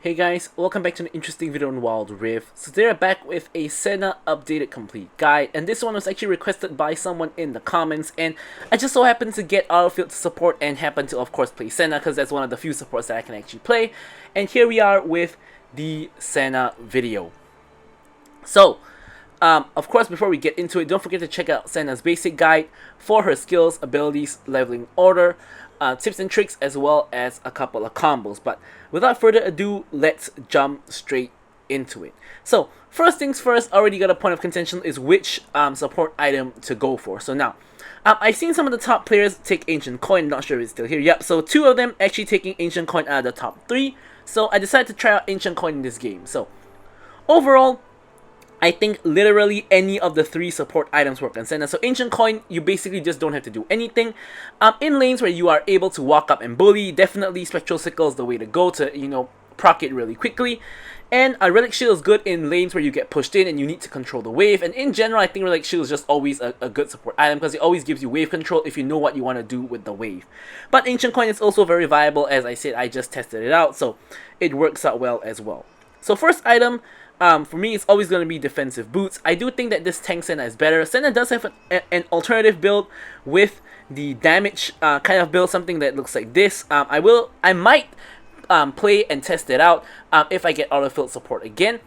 Hey guys, welcome back to an interesting video on Wild Rift. So today I'm back with a Senna updated complete guide, and this one was actually requested by someone in the comments, and I just so happened to get Autofield to support and happen to of course play Senna because that's one of the few supports that I can actually play. And here we are with the Senna video. So, of course, before we get into it, don't forget to check out Senna's basic guide for her skills, abilities, leveling order, tips and tricks, as well as a couple of combos. But without further ado, let's jump straight into it. So, first things first, already got a point of contention is which support item to go for. So now, I've seen some of the top players take Ancient Coin, not sure if it's still here. Yep, so two of them actually taking Ancient Coin out of the top three. So I decided to try out Ancient Coin in this game. So, overall, I think literally any of the three support items work on Senna. So Ancient Coin, you basically just don't have to do anything. In lanes where you are able to walk up and bully, definitely Spectral Sickle is the way to go to, proc it really quickly. And a Relic Shield is good in lanes where you get pushed in and you need to control the wave. And in general, I think Relic Shield is just always a good support item because it always gives you wave control if you know what you want to do with the wave. But Ancient Coin is also very viable. As I said, I just tested it out, so it works out well as well. So first item, for me, it's always going to be defensive boots. I do think that this tank Senna is better. Senna does have an alternative build with the damage kind of build, something that looks like this. I might play and test it out if I get autofill support again.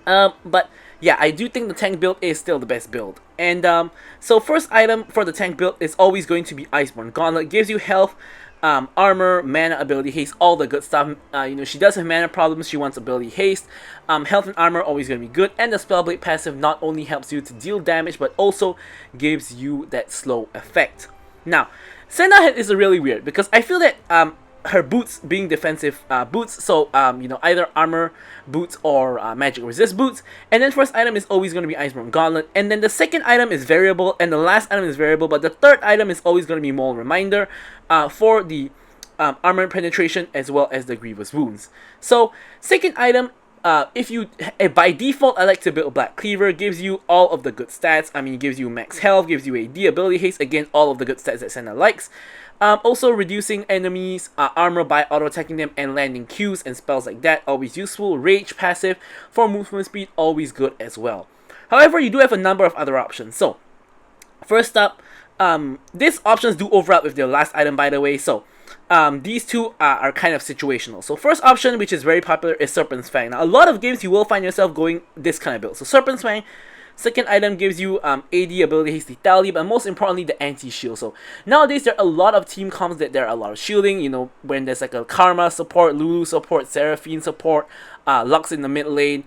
But yeah, I do think the tank build is still the best build. And so first item for the tank build is always going to be Iceborne Gauntlet. Gives you health, armor, mana, ability haste, all the good stuff. She does have mana problems, she wants ability haste. Health and armor always going to be good, and the Spellblade passive not only helps you to deal damage, but also gives you that slow effect. Now, Senna is really weird, because I feel that her boots being defensive boots, so either armor boots or magic resist boots, and then first item is always going to be Iceborne Gauntlet, and then the second item is variable, and the last item is variable, but the third item is always going to be Maul Reminder for the armor penetration as well as the grievous wounds. So second item, by default, I like to build Black Cleaver. Gives you all of the good stats. It gives you max health, gives you AD, ability haste, again all of the good stats that Senna likes. Also reducing enemies armor by auto attacking them and landing Qs and spells like that, always useful. Rage passive for movement speed, always good as well. However, you do have a number of other options. So first up, these options do overlap with their last item, by the way. So these two are kind of situational. So first option, which is very popular, is Serpent's Fang. Now a lot of games you will find yourself going this kind of build. So Serpent's Fang, second item gives you AD, ability haste, lethality, but most importantly the anti-shield. So nowadays there are a lot of team comps that there are a lot of shielding, when there's like a Karma support, Lulu support, Seraphine support, Lux in the mid lane,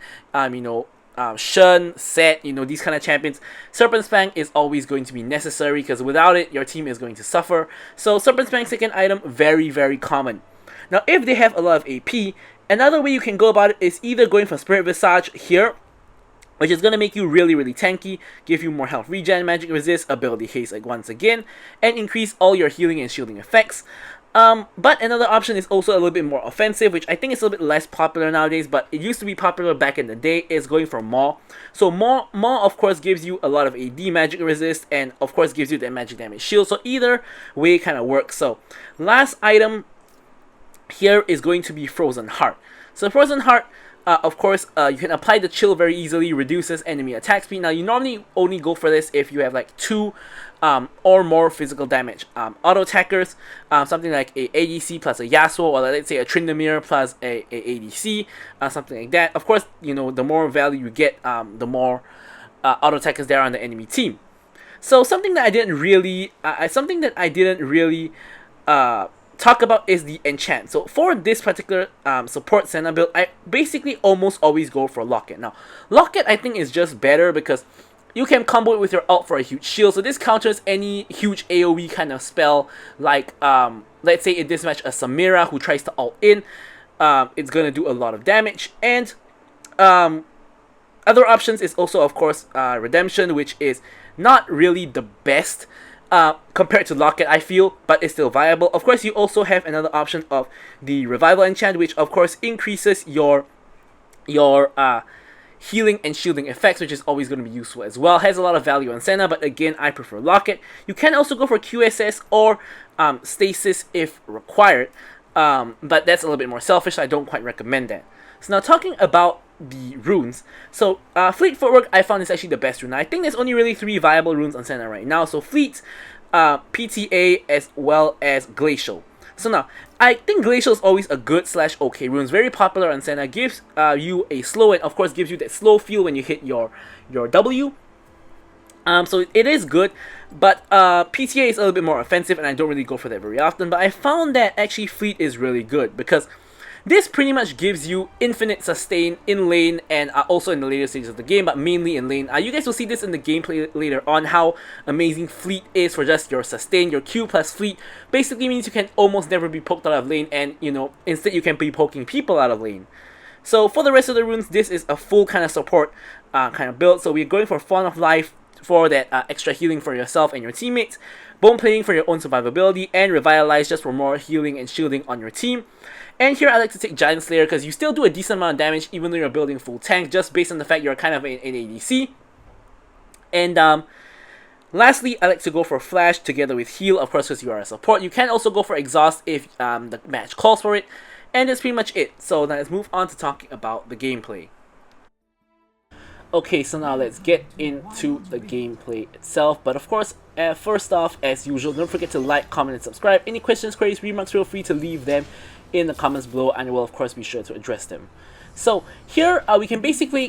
Shen, Set, these kind of champions. Serpent's Fang is always going to be necessary because without it, your team is going to suffer. So Serpent's Fang second item, very, very common. Now, if they have a lot of AP, another way you can go about it is either going for Spirit Visage here, which is going to make you really, really tanky, give you more health regen, magic resist, ability haste once again, and increase all your healing and shielding effects. But another option is also a little bit more offensive, which I think is a little bit less popular nowadays, but it used to be popular back in the day, is going for Maw. So Maw of course gives you a lot of AD magic resist, and of course gives you that magic damage shield, so either way kind of works. So last item here is going to be Frozen Heart. So Frozen Heart, of course, you can apply the chill very easily, reduces enemy attack speed. Now, you normally only go for this if you have like 2 or more physical damage. Auto attackers, something like a ADC plus a Yasuo, or let's say a Tryndamere plus a ADC, something like that. Of course, the more value you get, the more auto attackers there are on the enemy team. So something that I didn't really, talk about is the enchant. So for this particular support Senna build, I basically almost always go for Locket. Now, Locket I think is just better because you can combo it with your ult for a huge shield. So this counters any huge AoE kind of spell, like let's say in this match a Samira who tries to ult in. It's gonna do a lot of damage. And other options is also of course Redemption, which is not really the best compared to Locket, I feel, but it's still viable. Of course, you also have another option of the Revival Enchant, which of course increases your healing and shielding effects, which is always going to be useful as well. Has a lot of value on Senna, but again, I prefer Locket. You can also go for QSS or Stasis if required. But that's a little bit more selfish, so I don't quite recommend that. So now talking about the runes. So Fleet Footwork I found is actually the best rune. Now, I think there's only really 3 viable runes on Senna right now. So Fleet, PTA, as well as Glacial. So now, I think Glacial is always a good / okay rune. It's very popular on Senna. Gives you a slow, and of course gives you that slow feel when you hit your W. So it is good, but PTA is a little bit more offensive, and I don't really go for that very often. But I found that actually Fleet is really good, because this pretty much gives you infinite sustain in lane and also in the later stages of the game, but mainly in lane. You guys will see this in the gameplay later on, how amazing Fleet is for just your sustain. Your Q plus Fleet basically means you can almost never be poked out of lane, and you know, instead you can be poking people out of lane. So for the rest of the runes, this is a full kind of support kind of build. So we're going for Fawn of Life for that extra healing for yourself and your teammates, Bone Plating for your own survivability, and Revitalize just for more healing and shielding on your team. And here I like to take Giant Slayer because you still do a decent amount of damage even though you're building full tank, just based on the fact you're kind of an ADC. And lastly, I like to go for Flash together with Heal, of course, because you are a support. You can also go for Exhaust if the match calls for it. And that's pretty much it. So now let's move on to talking about the gameplay. Okay, so now let's get into the gameplay itself. But of course, first off, as usual, don't forget to like, comment, and subscribe. Any questions, queries, remarks, feel free to leave them in the comments below, and I will of course be sure to address them. So here we can basically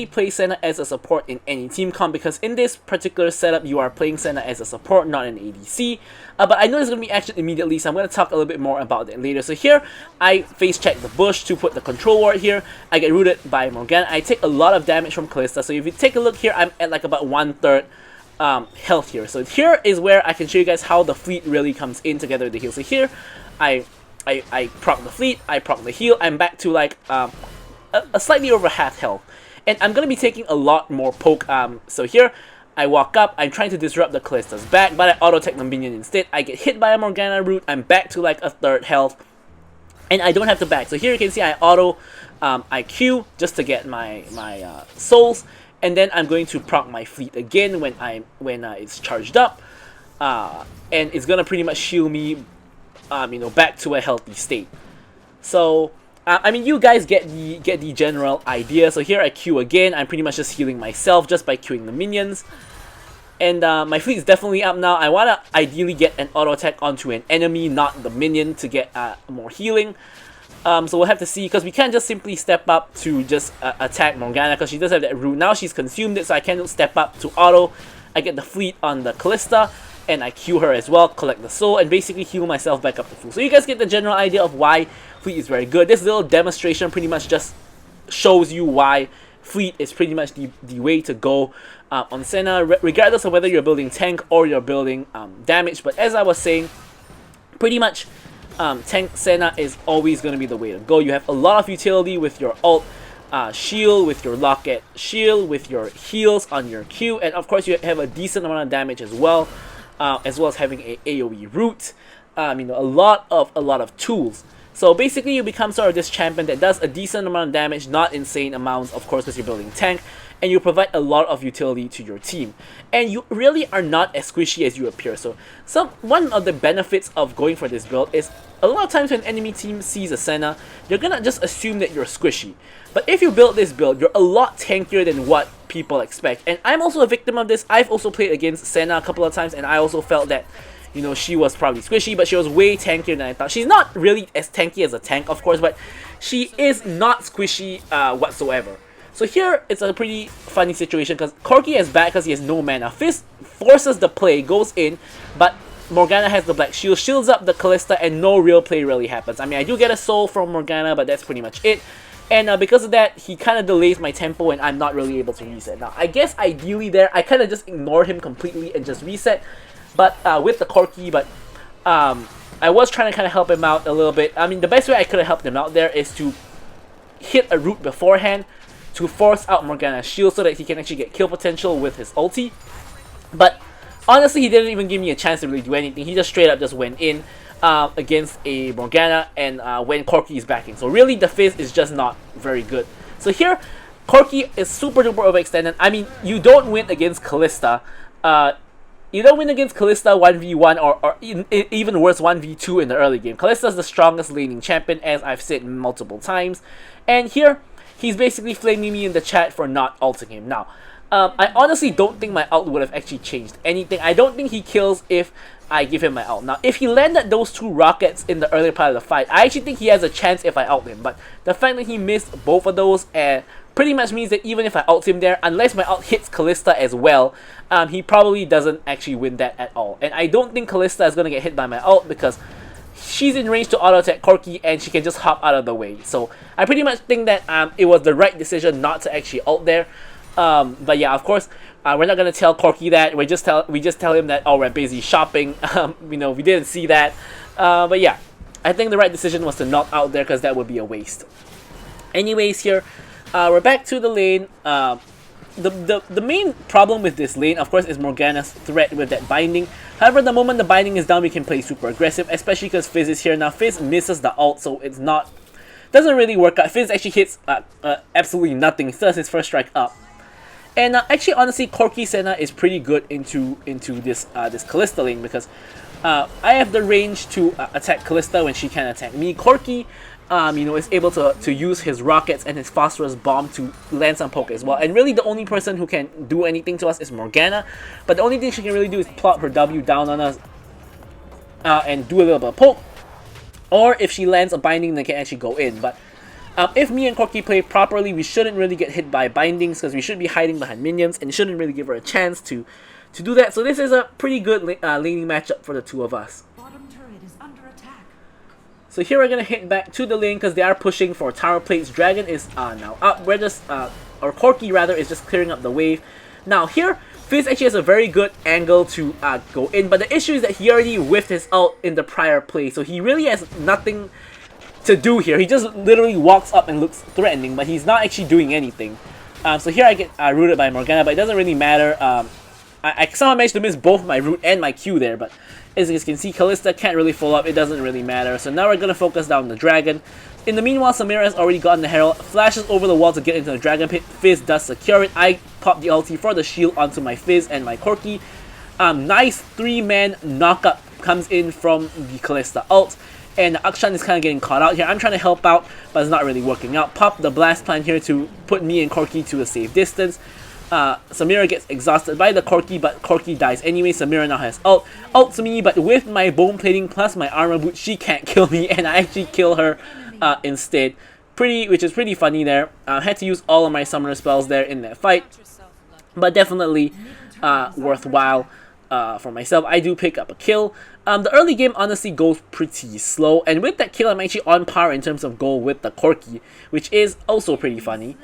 play Senna as a support in any team comp, because in this particular setup you are playing Senna as a support, not an ADC. But I know there's going to be action immediately, so I'm going to talk a little bit more about that later. So here I face check the bush to put the control ward here. I get rooted by Morgana. I take a lot of damage from Kalista. So if you take a look here, I'm at like about 1/3 health here. So here is where I can show you guys how the Fleet really comes in together with the heal. So here I proc the Fleet, I proc the heal, I'm back to like a slightly over half health. And I'm going to be taking a lot more poke. So here, I walk up, I'm trying to disrupt the Kalista's back, but I auto-tech the minion instead. I get hit by a Morgana root, I'm back to like 1/3 health, and I don't have to back. So here you can see I auto, I Q just to get my souls, and then I'm going to proc my Fleet again when it's charged up, and it's going to pretty much shield me you know, back to a healthy state. So I mean, you guys get the general idea. So here I Q again. I'm pretty much just healing myself just by queuing the minions. And my Fleet is definitely up now. I want to ideally get an auto attack onto an enemy, not the minion, to get more healing. So we'll have to see, because we can't just simply step up to just attack Morgana, because she does have that root. Now she's consumed it, so I can't step up to auto. I get the Fleet on the Kalista, and I Q her as well, collect the soul, and basically heal myself back up to full. So you guys get the general idea of why Fleet is very good. This little demonstration pretty much just shows you why Fleet is pretty much the way to go on Senna, regardless of whether you're building tank or you're building damage. But as I was saying, pretty much tank Senna is always going to be the way to go. You have a lot of utility with your ult, shield, with your locket shield, with your heals on your Q, and of course you have a decent amount of damage as well as having a AoE root. You know, a lot of tools. So basically you become sort of this champion that does a decent amount of damage, not insane amounts, of course, because you're building tank, and you provide a lot of utility to your team. And you really are not as squishy as you appear. So one of the benefits of going for this build is a lot of times when enemy team sees a Senna, you're gonna just assume that you're squishy. But if you build this build, you're a lot tankier than what people expect. And I'm also a victim of this. I've also played against Senna a couple of times, and I also felt that, you know, she was probably squishy, but she was way tankier than I thought. She's not really as tanky as a tank, of course, but she is not squishy whatsoever. So here, it's a pretty funny situation, because Corki is back because he has no mana. Fizz forces the play, goes in, but Morgana has the black shield, shields up the Kalista, and no real play really happens. I mean, I do get a soul from Morgana, but that's pretty much it. And because of that, he kind of delays my tempo, and I'm not really able to reset. Now, I guess ideally there, I kind of just ignore him completely and just reset. But with the Corki, but I was trying to kind of help him out a little bit. I mean, the best way I could have helped him out there is to hit a root beforehand to force out Morgana's shield so that he can actually get kill potential with his ulti. But honestly, he didn't even give me a chance to really do anything. He just straight up just went in against a Morgana, and when Corki is backing. So really, the Fizz is just not very good. So here, Corki is super duper overextended. I mean, you don't win against Kalista you don't win against Kalista 1v1 or even worse 1v2 in the early game. Kalista's the strongest laning champion, as I've said multiple times. And here, he's basically flaming me in the chat for not ulting him. Now, I honestly don't think my ult would have actually changed anything. I don't think he kills if I give him my ult. Now, if he landed those 2 rockets in the earlier part of the fight, I actually think he has a chance if I ult him. But the fact that he missed both of those pretty much means that even if I ult him there, unless my ult hits Kalista as well, he probably doesn't actually win that at all. And I don't think Kalista is going to get hit by my ult because she's in range to auto-attack Corki and she can just hop out of the way. So I pretty much think that it was the right decision not to actually ult there. But yeah, of course, we're not gonna tell Corki that. We just tell him that, oh, we're busy shopping. You know, we didn't see that. But yeah, I think the right decision was to not out there because that would be a waste. Anyways, here we're back to the lane. The main problem with this lane, of course, is Morgana's threat with that binding. However, the moment the binding is down, we can play super aggressive, especially because Fizz is here now. Fizz misses the ult, so it's not doesn't really work out. Fizz actually hits absolutely nothing. He still has his first strike up. And actually, honestly, Corki Senna is pretty good into this this Kalista lane because I have the range to attack Kalista when she can attack me. Corki, you know, is able to use his rockets and his phosphorus bomb to land some poke as well. And really, the only person who can do anything to us is Morgana. But the only thing she can really do is plot her W down on us and do a little bit of poke. Or if she lands a binding, they can actually go in. But if me and Corki play properly, we shouldn't really get hit by bindings because we should be hiding behind minions and shouldn't really give her a chance to do that. So this is a pretty good laning matchup for the two of us. Bottom turret is under attack. So here we're gonna hit back to the lane because they are pushing for tower plates. Dragon is now up. We're just or Corki rather is just clearing up the wave. Now here, Fizz actually has a very good angle to go in, but the issue is that he already whiffed his ult in the prior play, so he really has nothing to do here. He just literally walks up and looks threatening, but he's not actually doing anything. So here I get rooted by Morgana, but it doesn't really matter. I somehow managed to miss both my root and my Q there, but as you can see, Kalista can't really follow up. It doesn't really matter. So now we're going to focus down the dragon. In the meanwhile, Samira has already gotten the Herald, flashes over the wall to get into the dragon pit. Fizz does secure it. I pop the ulti for the shield onto my Fizz and my Corki. Nice 3-man knockup comes in from the Kalista ult. And Akshan is kind of getting caught out here. I'm trying to help out, but it's not really working out. Pop the blast plan here to put me and Corki to a safe distance. Samira gets exhausted by the Corki, but Corki dies anyway. Samira now has ults me, but with my bone plating plus my armor boot, she can't kill me, and I actually kill her instead. Which is pretty funny there. Had to use all of my summoner spells there in that fight, but definitely worthwhile for myself. I do pick up a kill. The early game honestly goes pretty slow, and with that kill I'm actually on par in terms of goal with the Corki, which is also pretty funny.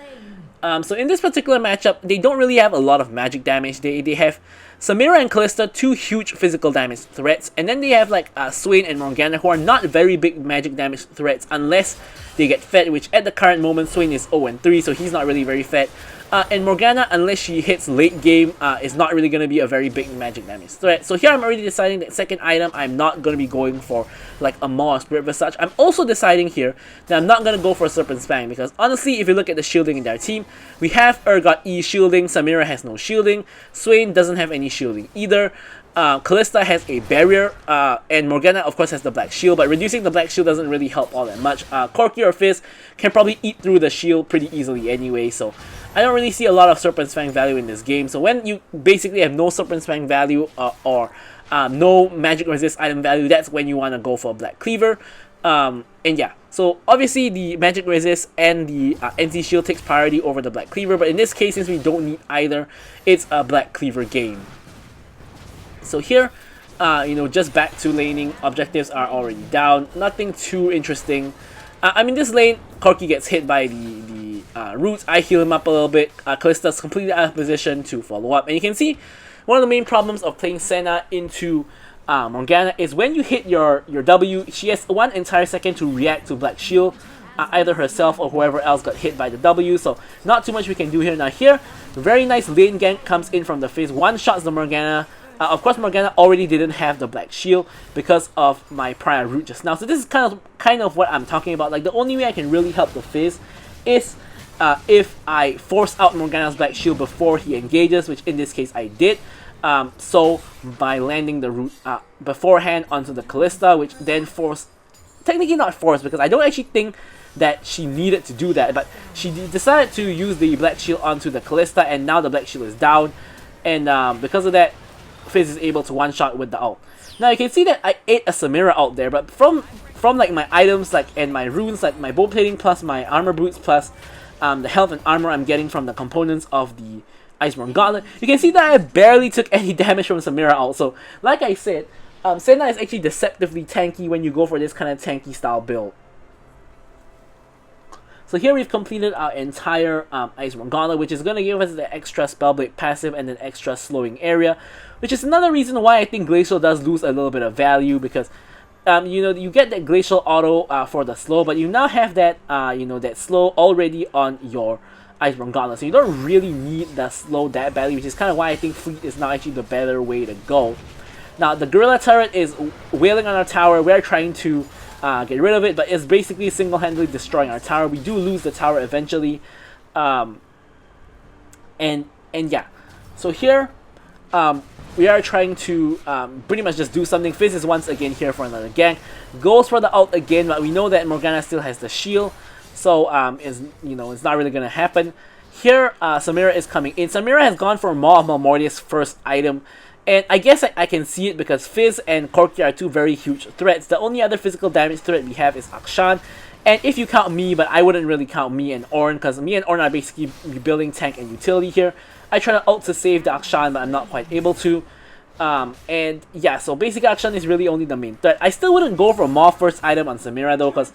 So in this particular matchup, they don't really have a lot of magic damage. They have Samira and Kalista, 2 huge physical damage threats, and then they have like Swain and Morgana, who are not very big magic damage threats unless they get fed, which at the current moment Swain is 0-3, so he's not really very fed. And Morgana, unless she hits late game, is not really going to be a very big magic damage threat. So here I'm already deciding that second item, I'm not going to be going for like a Maw or Spirit Visage. I'm also deciding here that I'm not going to go for Serpent Spang, because honestly, if you look at the shielding in their team, we have Urgot E shielding, Samira has no shielding, Swain doesn't have any shielding either. Kalista has a barrier, and Morgana of course has the black shield, but reducing the black shield doesn't really help all that much. Corki or Fizz can probably eat through the shield pretty easily anyway, so I don't really see a lot of Serpent Spang value in this game. So when you basically have no Serpent Spang value or no magic resist item value, that's when you want to go for a Black Cleaver. And yeah, so obviously the magic resist and the NC shield takes priority over the Black Cleaver, but in this case, since we don't need either, it's a Black Cleaver game. So here, you know, just back to laning, objectives are already down, nothing too interesting. I mean, this lane, Corki gets hit by the roots. I heal him up a little bit. Kalista's completely out of position to follow up. And you can see, one of the main problems of playing Senna into Morgana is when you hit your W, she has 1 entire second to react to Black Shield. Either herself or whoever else got hit by the W, so not too much we can do here. Now here, very nice lane gank comes in from the Fizz, one-shots the Morgana. Of course, Morgana already didn't have the Black Shield because of my prior route just now. So this is kind of what I'm talking about. Like, the only way I can really help the Fizz is if I force out Morgana's Black Shield before he engages, which in this case I did. So by landing the root beforehand onto the Callista, which then technically not forced, because I don't actually think that she needed to do that, but she decided to use the Black Shield onto the Callista, and now the Black Shield is down, and because of that, Fizz is able to one-shot with the ult. Now you can see that I ate a Samira ult there, but from like my items and my runes, like my bow plating plus my armor boots plus the health and armor I'm getting from the components of the Iceborne Gauntlet, you can see that I barely took any damage from Samira ult. So like I said, Senna is actually deceptively tanky when you go for this kind of tanky style build. So here we've completed our entire Iceborne Gauntlet, which is going to give us the extra Spellblade passive and an extra slowing area, which is another reason why I think Glacial does lose a little bit of value, because you know, you get that Glacial auto for the slow, but you now have that you know, that slow already on your Iceborne Gauntlet, so you don't really need the slow that badly, which is kind of why I think Fleet is now actually the better way to go. Now the Gorilla Turret is wailing on our tower. We're trying to get rid of it, but it's basically single-handedly destroying our tower. We do lose the tower eventually, and yeah. So here, we are trying to pretty much just do something. Fizz is once again here for another gank. Goes for the ult again, but we know that Morgana still has the shield, so it's not really gonna happen. Here, Samira is coming in. Samira has gone for Maw of Malmortius first item. And I guess I can see it because Fizz and Corki are two very huge threats. The only other physical damage threat we have is Akshan. And if you count me, but I wouldn't really count me and Ornn, because me and Ornn are basically rebuilding tank and utility here. I try to ult to save the Akshan, but I'm not quite able to. And yeah, so basically Akshan is really only the main threat. I still wouldn't go for Maw first item on Samira though, because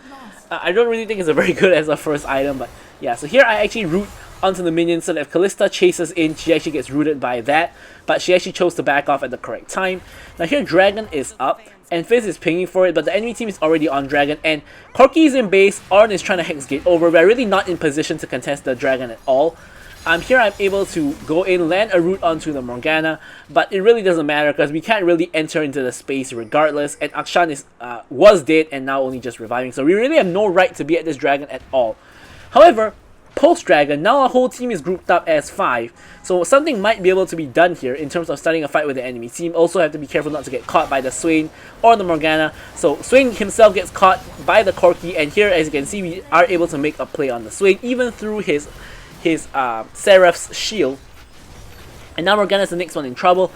I don't really think it's a very good as a first item. But yeah, so here I actually root onto the minion, so that if Callista chases in, she actually gets rooted by that, but she actually chose to back off at the correct time. Now here Dragon is up, and Fizz is pinging for it, but the enemy team is already on Dragon, and Corki is in base, Ornn is trying to Hex Gate over. We're really not in position to contest the Dragon at all. Here I'm able to go in, land a root onto the Morgana, but it really doesn't matter because we can't really enter into the space regardless, and Akshan was dead and now only just reviving, so we really have no right to be at this Dragon at all. However, post-Dragon, now our whole team is grouped up as 5, so something might be able to be done here in terms of starting a fight with the enemy team. Also have to be careful not to get caught by the Swain or the Morgana. So Swain himself gets caught by the Corki, and here as you can see we are able to make a play on the Swain even through his Seraph's shield. And now Morgana's the next one in trouble.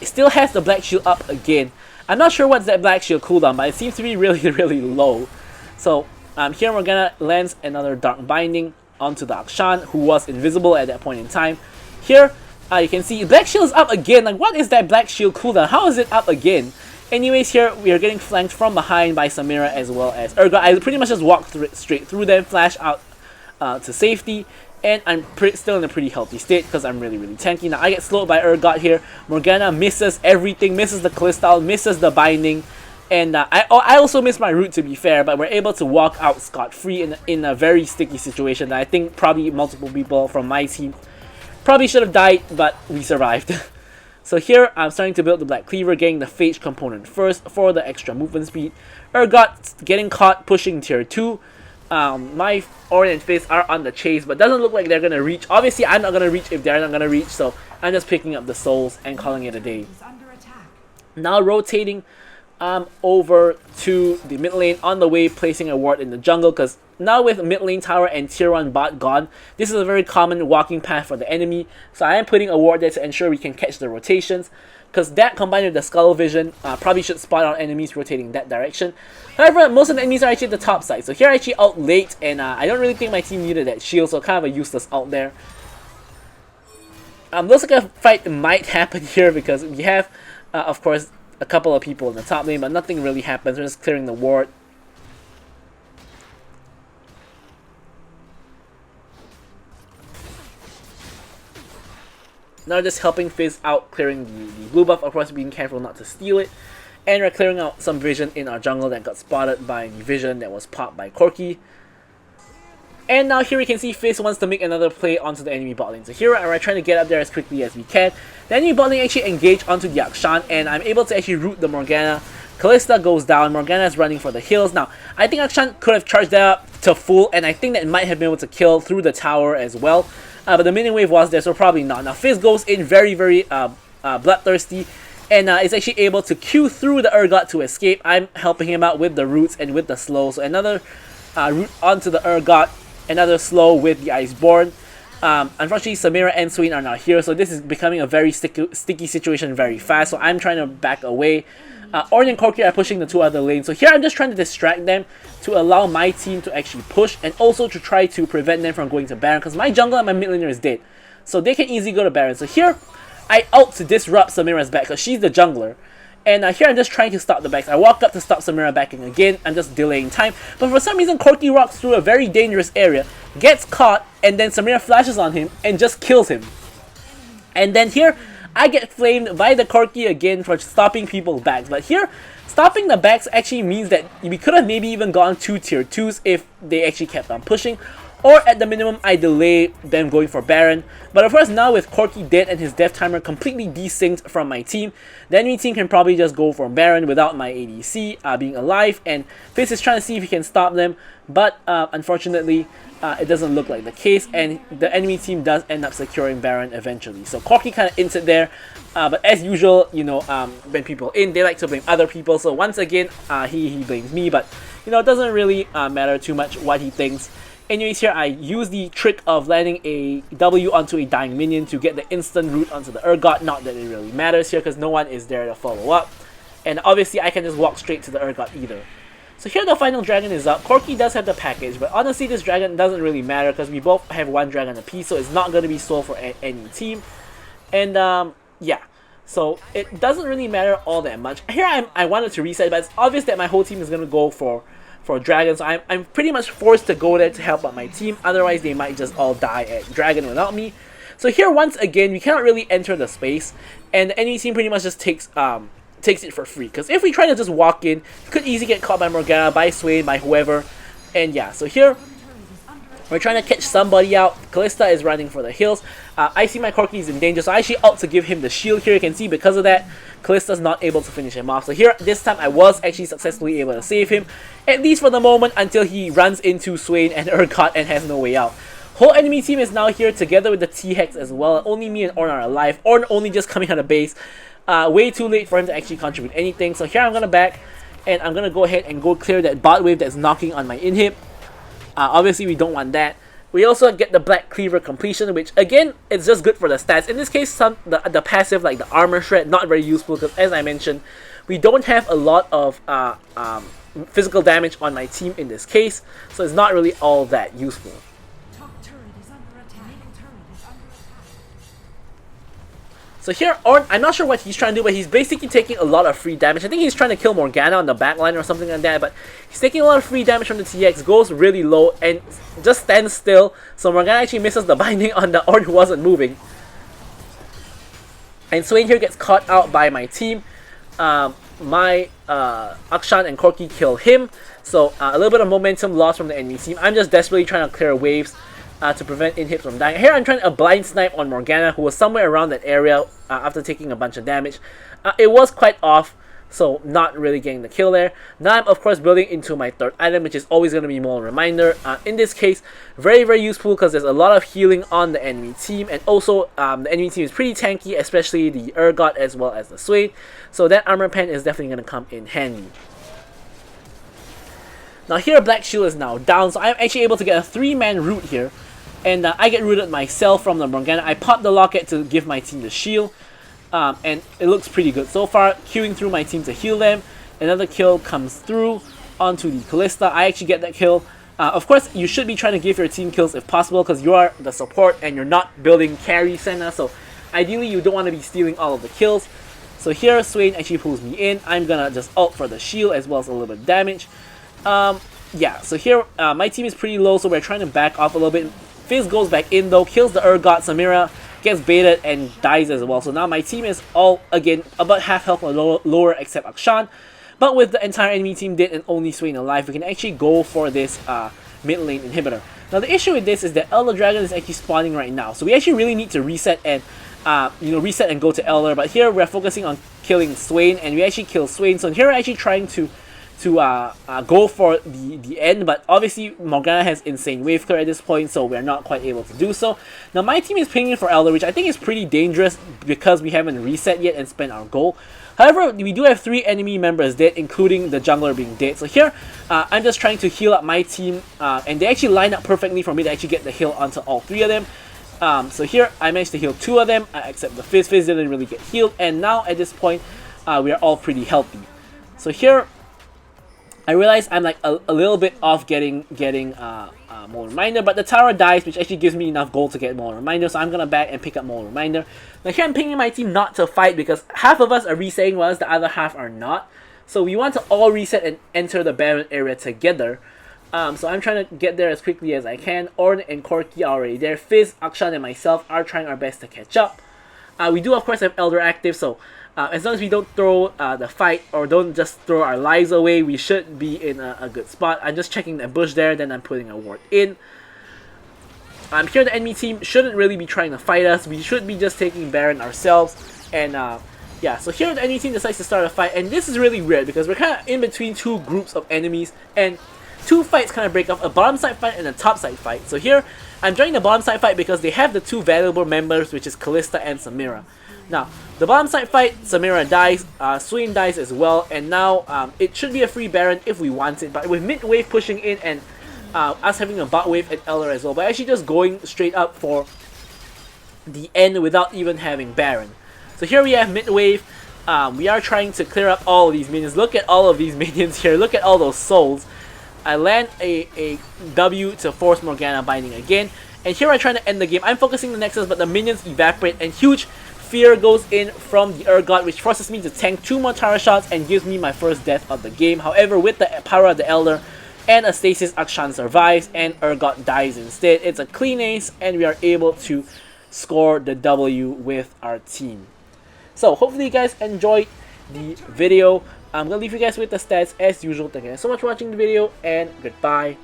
Still has the Black Shield up again. I'm not sure what's that Black Shield cooldown, but it seems to be really low. So here Morgana lands another Dark Binding onto the Akshan, who was invisible at that point in time. Here, you can see Black Shield is up again. Like, what is that Black Shield cooldown? How is it up again? Anyways, here we are getting flanked from behind by Samira as well as Urgot. I pretty much just walked straight through them, flash out to safety, and I'm still in a pretty healthy state because I'm really tanky. Now I get slowed by Urgot here. Morgana misses everything, misses the Callista, misses the binding. And I also missed my route, to be fair, but we're able to walk out scot-free in a very sticky situation that I think probably multiple people from my team probably should have died, but we survived. So here I'm starting to build the Black Cleaver, getting the Phage component first for the extra movement speed. Urgot getting caught pushing tier 2. My Ornn and Fizz are on the chase, but doesn't look like they're going to reach. Obviously I'm not going to reach if they're not going to reach, so I'm just picking up the souls and calling it a day. Now rotating over to the mid lane, on the way placing a ward in the jungle, because now with mid lane tower and tier 1 bot gone, this is a very common walking path for the enemy, so I am putting a ward there to ensure we can catch the rotations, because that combined with the Skull Vision probably should spot out enemies rotating that direction. However, most of the enemies are actually at the top side, so here I actually ult late, and I don't really think my team needed that shield, so kind of a useless ult there. Looks like a fight might happen here because we have, of course, a couple of people in the top lane, but nothing really happens. We're just clearing the ward. Now just helping Fizz out, clearing the blue buff, of course being careful not to steal it. And we're clearing out some vision in our jungle that got spotted by the vision that was popped by Corki. And now here we can see Fizz wants to make another play onto the enemy bot lane. So here we're trying to get up there as quickly as we can. The enemy bot lane actually engaged onto the Akshan, and I'm able to actually root the Morgana. Callista goes down, Morgana is running for the hills. Now, I think Akshan could have charged that up to full, and I think that might have been able to kill through the tower as well. But the minion wave was there, so probably not. Now Fizz goes in very bloodthirsty, and is actually able to queue through the Urgot to escape. I'm helping him out with the roots and with the slow. So another root onto the Urgot, another slow with the Iceborne. Unfortunately, Samira and Swain are not here, so this is becoming a very sticky situation very fast. So I'm trying to back away. Ornn and Corki are pushing the two other lanes. So here I'm just trying to distract them to allow my team to actually push, and also to try to prevent them from going to Baron, because my jungler and my mid laner is dead. So they can easily go to Baron. So here I ult to disrupt Samira's back because she's the jungler. And here I'm just trying to stop the backs. I walk up to stop Samira backing again. I'm just delaying time. But for some reason, Corki rocks through a very dangerous area, gets caught, and then Samira flashes on him and just kills him. And then here, I get flamed by the Corki again for stopping people's backs. But here, stopping the backs actually means that we could have maybe even gone 2 tier 2s if they actually kept on pushing. Or at the minimum, I delay them going for Baron. But of course, now with Corki dead and his death timer completely desynced from my team, the enemy team can probably just go for Baron without my ADC being alive. And Fizz is trying to see if he can stop them. But unfortunately, it doesn't look like the case. And the enemy team does end up securing Baron eventually. So Corki kind of ints it there. But as usual, you know, when people in, they like to blame other people. So once again, he blames me. But, you know, it doesn't really matter too much what he thinks. Anyways, here I use the trick of landing a W onto a dying minion to get the instant root onto the Urgot. Not that it really matters here because no one is there to follow up. And obviously I can just walk straight to the Urgot either. So here the final dragon is up. Corki does have the package, but honestly this dragon doesn't really matter because we both have one dragon apiece, so it's not going to be sold for any team. And yeah, so it doesn't really matter all that much. Here I wanted to reset, but it's obvious that my whole team is going to go for Dragon, so I'm pretty much forced to go there to help out my team, otherwise they might just all die at Dragon without me. So here once again, we cannot really enter the space, and the enemy team pretty much just takes it for free, because if we try to just walk in, you could easily get caught by Morgana, by Swain, by whoever. And yeah, so here we're trying to catch somebody out. Kalista is running for the hills. I see my Corki is in danger, so I actually ult to give him the shield here. You can see because of that, Kalista's not able to finish him off. So here, this time I was actually successfully able to save him, at least for the moment, until he runs into Swain and Urgot and has no way out. Whole enemy team is now here together with the T-Hex as well. Only me and Ornn are alive. Ornn only just coming out of base. Way too late for him to actually contribute anything. So here I'm going to back, and I'm going to go ahead and go clear that bot wave that's knocking on my inhib. Obviously we don't want that. We also get the Black Cleaver completion, which again, it's just good for the stats. In this case, the passive like the armor shred, not very useful because as I mentioned, we don't have a lot of physical damage on my team in this case, so it's not really all that useful. So here, Ornn, I'm not sure what he's trying to do, but he's basically taking a lot of free damage. I think he's trying to kill Morgana on the backline or something like that, but he's taking a lot of free damage from the TX, goes really low, and just stands still. So Morgana actually misses the binding on the Ornn who wasn't moving. And Swain here gets caught out by my team. My Akshan and Corki kill him. So a little bit of momentum lost from the enemy team. I'm just desperately trying to clear waves to prevent inhibs from dying. Here I'm trying a blind snipe on Morgana, who was somewhere around that area after taking a bunch of damage. It was quite off, so not really getting the kill there. Now I'm of course building into my third item, which is always going to be more reminder. In this case, very very useful because there's a lot of healing on the enemy team, and also the enemy team is pretty tanky, especially the Urgot as well as the Swain. So that armor pen is definitely going to come in handy. Now here Black Shield is now down, so I'm actually able to get a 3-man root here. And I get rooted myself from the Morgana. I pop the locket to give my team the shield. And it looks pretty good so far. Queuing through my team to heal them. Another kill comes through onto the Kalista. I actually get that kill. Of course, you should be trying to give your team kills if possible, because you are the support and you're not building carry Senna. So ideally, you don't want to be stealing all of the kills. So here, Swain actually pulls me in. I'm going to just ult for the shield as well as a little bit of damage. Yeah, so here, my team is pretty low, so we're trying to back off a little bit. Fizz goes back in though, kills the Urgot. Samira gets baited and dies as well. So now my team is all, again, about half health or lower except Akshan. But with the entire enemy team dead and only Swain alive, we can actually go for this mid lane inhibitor. Now the issue with this is that Elder Dragon is actually spawning right now. So we actually really need to reset and reset and go to Elder. But here we're focusing on killing Swain, and we actually kill Swain. So here we're actually trying to go for the end, but obviously Morgana has insane wave clear at this point, so we're not quite able to do so. Now my team is pinging for Elder, which I think is pretty dangerous because we haven't reset yet and spent our gold. However, we do have 3 enemy members dead, including the jungler being dead. So here, I'm just trying to heal up my team, and they actually line up perfectly for me to actually get the heal onto all 3 of them. So here, I managed to heal 2 of them, except the Fizz. Fizz didn't really get healed, and now at this point, we are all pretty healthy. So here, I realize I'm like a little bit off getting more reminder, but the tower dies, which actually gives me enough gold to get more reminder, so I'm gonna back and pick up more reminder. Now here I'm pinging my team not to fight because half of us are resetting whilst the other half are not. So we want to all reset and enter the Baron area together. So I'm trying to get there as quickly as I can. Ornn and Corki are already there. Fizz, Akshan, and myself are trying our best to catch up. We do of course have Elder active, so as long as we don't throw the fight or don't just throw our lives away, we should be in a good spot. I'm just checking the bush there, then I'm putting a ward in. Here the enemy team shouldn't really be trying to fight us. We should be just taking Baron ourselves. And yeah, so here the enemy team decides to start a fight, and this is really weird because we're kind of in between 2 groups of enemies, and 2 fights kind of break off, a bottom side fight and a top side fight. So here, I'm joining the bottom side fight because they have the 2 valuable members, which is Kalista and Samira. Now, the bottom side fight, Samira dies, Swain dies as well, and now it should be a free Baron if we want it, but with mid wave pushing in and us having a bot wave at Elder as well, but actually just going straight up for the end without even having Baron. So here we have mid wave. We are trying to clear up all of these minions. Look at all of these minions here. Look at all those souls. I land a W to force Morgana binding again. And here I'm trying to end the game. I'm focusing the Nexus, but the minions evaporate, and huge fear goes in from the Urgot, which forces me to tank 2 more tower shots and gives me my first death of the game. However, with the power of the Elder and a Stasis, Akshan survives and Urgot dies instead. It's a clean ace, and we are able to score the W with our team. So hopefully you guys enjoyed the video. I'm gonna leave you guys with the stats as usual. Thank you guys so much for watching the video, and goodbye.